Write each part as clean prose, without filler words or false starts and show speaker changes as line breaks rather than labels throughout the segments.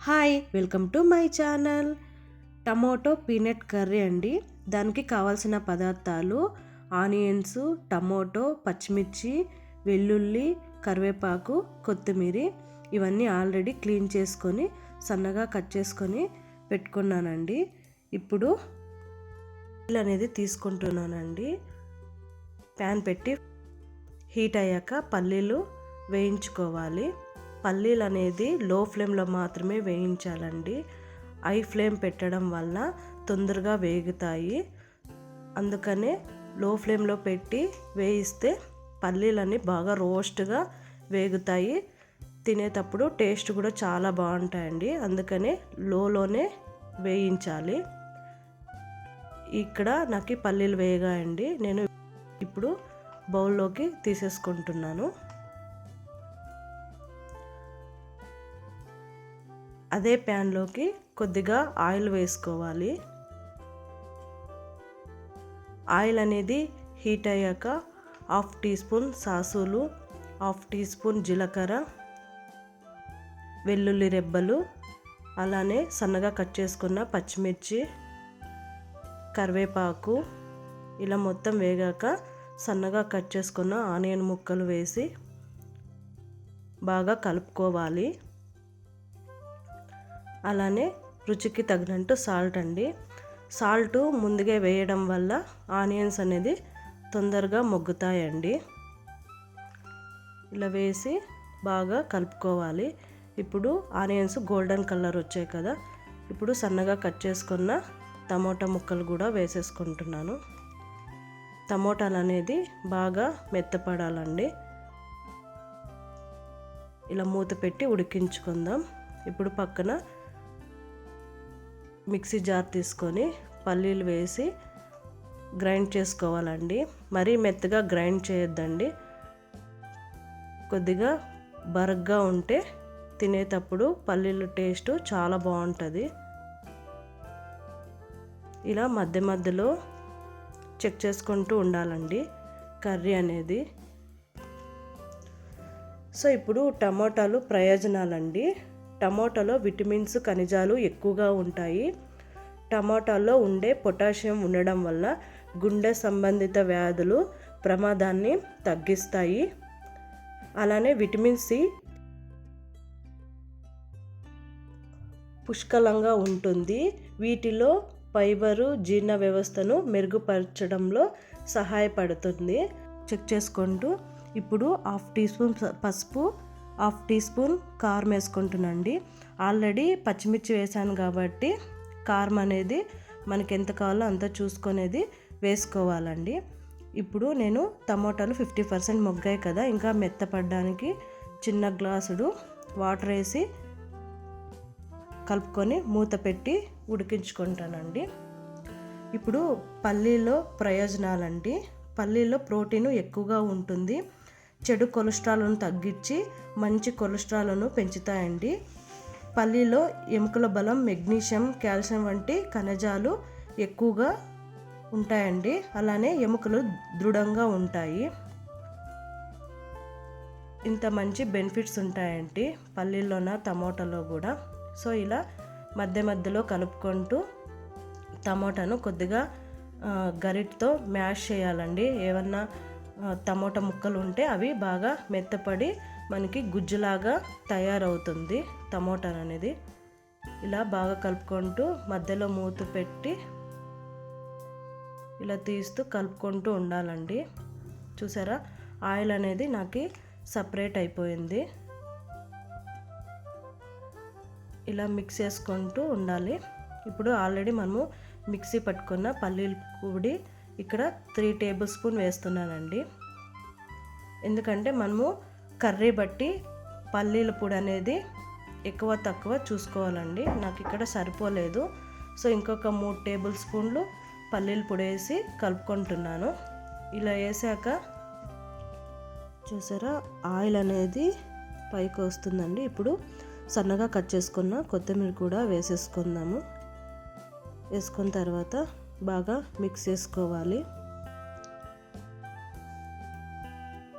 Hi, welcome to my channel. Tomato peanut curry అండి. దానికి కావాల్సిన పదార్థాలు ఆనియన్స్, టమోటో, పచ్చిమిర్చి, వెల్లుల్లి, కరివేపాకు, కొత్తిమీర. ఇవన్నీ ఆల్రెడీ క్లీన్ చేసుకొని సన్నగా కట్ చేసుకొని పెట్టుకున్నానండి. ఇప్పుడు ఆయిల్ అనేది తీసుకుంటున్నానండి. ప్యాన్ పెట్టి హీట్ అయ్యాక పల్లీలు వేయించుకోవాలి. పల్లీలు అనేది లో ఫ్లేమ్లో మాత్రమే వేయించాలండి. హై ఫ్లేమ్ పెట్టడం వల్ల తొందరగా వేగుతాయి. అందుకనే లో ఫ్లేమ్లో పెట్టి వేయిస్తే పల్లీలన్నీ బాగా రోస్ట్గా వేగుతాయి. తినేటప్పుడు టేస్ట్ కూడా చాలా బాగుంటాయండి. అందుకనే లోనే వేయించాలి. ఇక్కడ నాకు పల్లీలు వేగాయండి. నేను ఇప్పుడు బౌల్లోకి తీసేసుకుంటున్నాను. అదే ప్యాన్లోకి కొద్దిగా ఆయిల్ వేసుకోవాలి. ఆయిల్ అనేది హీట్ అయ్యాక 1/2 టీ స్పూన్ సాసులు, 1/2 టీ స్పూన్ జీలకర్ర, వెల్లుల్లి రెబ్బలు, అలానే సన్నగా కట్ చేసుకున్న పచ్చిమిర్చి, కరివేపాకు ఇలా మొత్తం వేగాక సన్నగా కట్ చేసుకున్న ఆనియన్ ముక్కలు వేసి బాగా కలుపుకోవాలి. అలానే రుచికి తగినట్టు సాల్ట్ అండి. సాల్ట్ ముందుగా వేయడం వల్ల ఆనియన్స్ అనేది తొందరగా మొగ్గుతాయండి. ఇలా వేసి బాగా కలుపుకోవాలి. ఇప్పుడు ఆనియన్స్ గోల్డెన్ కలర్ వచ్చాయి కదా, ఇప్పుడు సన్నగా కట్ చేసుకున్న టమోటా ముక్కలు కూడా వేసేసుకుంటున్నాను. టమోటాలు అనేది బాగా మెత్తపడాలండి. ఇలా మూత పెట్టి ఉడికించుకుందాం. ఇప్పుడు పక్కన మిక్సీ జార్ తీసుకొని పల్లీలు వేసి గ్రైండ్ చేసుకోవాలండి. మరీ మెత్తగా గ్రైండ్ చేయొద్దండి. కొద్దిగా బరగ్గా ఉంటే తినేటప్పుడు పల్లీలు టేస్ట్ చాలా బాగుంటుంది. ఇలా మధ్య మధ్యలో చెక్ చేసుకుంటూ ఉండాలండి కర్రీ అనేది. సో ఇప్పుడు టమోటాలు ప్రయోజనాలండి. టమోటాలో విటమిన్స్, ఖనిజాలు ఎక్కువగా ఉంటాయి. టమోటాలో ఉండే పొటాషియం ఉండడం వల్ల గుండె సంబంధిత వ్యాధులు ప్రమాదాన్ని తగ్గిస్తాయి. అలానే విటమిన్ సి పుష్కలంగా ఉంటుంది. వీటిలో ఫైబరు జీర్ణ వ్యవస్థను మెరుగుపరచడంలో సహాయపడుతుంది. చెక్ చేసుకుంటూ ఇప్పుడు 1/2 టీ స్పూన్ పసుపు, 1/2 టీ స్పూన్ కారం వేసుకుంటున్నాండి. ఆల్రెడీ పచ్చిమిర్చి వేసాను కాబట్టి కారం అనేది మనకి ఎంత కావాలో అంత చూసుకునేది వేసుకోవాలండి. ఇప్పుడు నేను టమోటాలు 50% మొగ్గాయి కదా, ఇంకా మెత్తపడడానికి చిన్న గ్లాసుడు వాటర్ వేసి కలుపుకొని మూత పెట్టి ఉడికించుకుంటానండి. ఇప్పుడు పల్లీలో ప్రయోజనాలండి. పల్లీలో ప్రోటీన్ ఎక్కువగా ఉంటుంది. చెడు కొలెస్ట్రాల్ను తగ్గించి మంచి కొలెస్ట్రాల్ను పెంచుతాయండి. పల్లీలో ఎముకల బలం, మెగ్నీషియం, కాల్షియం వంటి ఖనిజాలు ఎక్కువగా ఉంటాయండి. అలానే ఎముకలు దృఢంగా ఉంటాయి. ఇంత మంచి బెనిఫిట్స్ ఉంటాయండి పల్లీలోన, టమోటాలో కూడా. సో ఇలా మధ్య మధ్యలో కలుపుకుంటూ టమోటాను కొద్దిగా గరిటతో మ్యాష్ చేయాలండి. ఏమన్నా టమోటా ముక్కలు ఉంటే అవి బాగా మెత్తపడి మనకి గుజ్జులాగా తయారవుతుంది టమోటా అనేది. ఇలా బాగా కలుపుకుంటూ మధ్యలో మూత పెట్టి ఇలా తీస్తూ కలుపుకుంటూ ఉండాలండి. చూసారా, ఆయిల్ అనేది నాకు సపరేట్ అయిపోయింది. ఇలా మిక్స్ చేసుకుంటూ ఉండాలి. ఇప్పుడు ఆల్రెడీ మనము మిక్సీ పట్టుకున్న పల్లీల పొడి ఇక్కడ 3 టేబుల్ స్పూన్ వేస్తున్నానండి. ఎందుకంటే మనము కర్రీ బట్టి పల్లీల పొడి అనేది ఎక్కువ తక్కువ చూసుకోవాలండి. నాకు ఇక్కడ సరిపోలేదు. సో ఇంకొక 3 టేబుల్ స్పూన్లు పల్లీల పొడి వేసి కలుపుకుంటున్నాను. ఇలా వేసాక చూసారా, ఆయిల్ అనేది పైకి వస్తుందండి. ఇప్పుడు సన్నగా కట్ చేసుకున్న కొత్తిమీర కూడా వేసేసుకుందాము. వేసుకున్న తర్వాత బాగా మిక్స్ చేసుకోవాలి.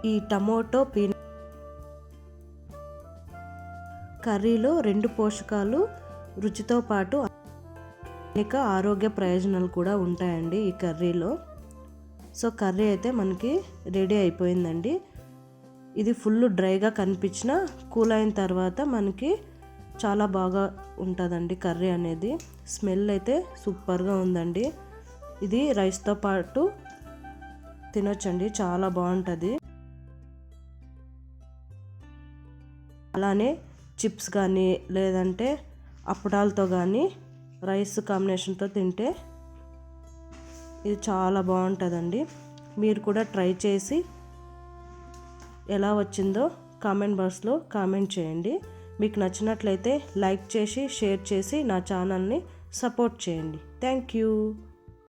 ఈ టమోటో కర్రీలో 2 పోషకాలు రుచితో పాటు అనేక ఆరోగ్య ప్రయోజనాలు కూడా ఉంటాయండి ఈ కర్రీలో. సో కర్రీ అయితే మనకి రెడీ అయిపోయిందండి. ఇది ఫుల్ డ్రైగా కనిపించిన కూల్ అయిన తర్వాత మనకి చాలా బాగా ఉంటుందండి కర్రీ అనేది. స్మెల్ అయితే సూపర్గా ఉందండి. ఇది రైస్తో పాటు తినొచ్చండి, చాలా బాగుంటుంది. అలానే చిప్స్ కానీ లేదంటే అప్పడాలతో కానీ రైస్ కాంబినేషన్తో తింటే ఇది చాలా బాగుంటుందండి. మీరు కూడా ట్రై చేసి ఎలా వచ్చిందో కామెంట్ బాక్స్లో కామెంట్ చేయండి. మీకు నచ్చినట్లయితే లైక్ చేసి షేర్ చేసి నా ఛానల్ని సపోర్ట్ చేయండి. Thank you.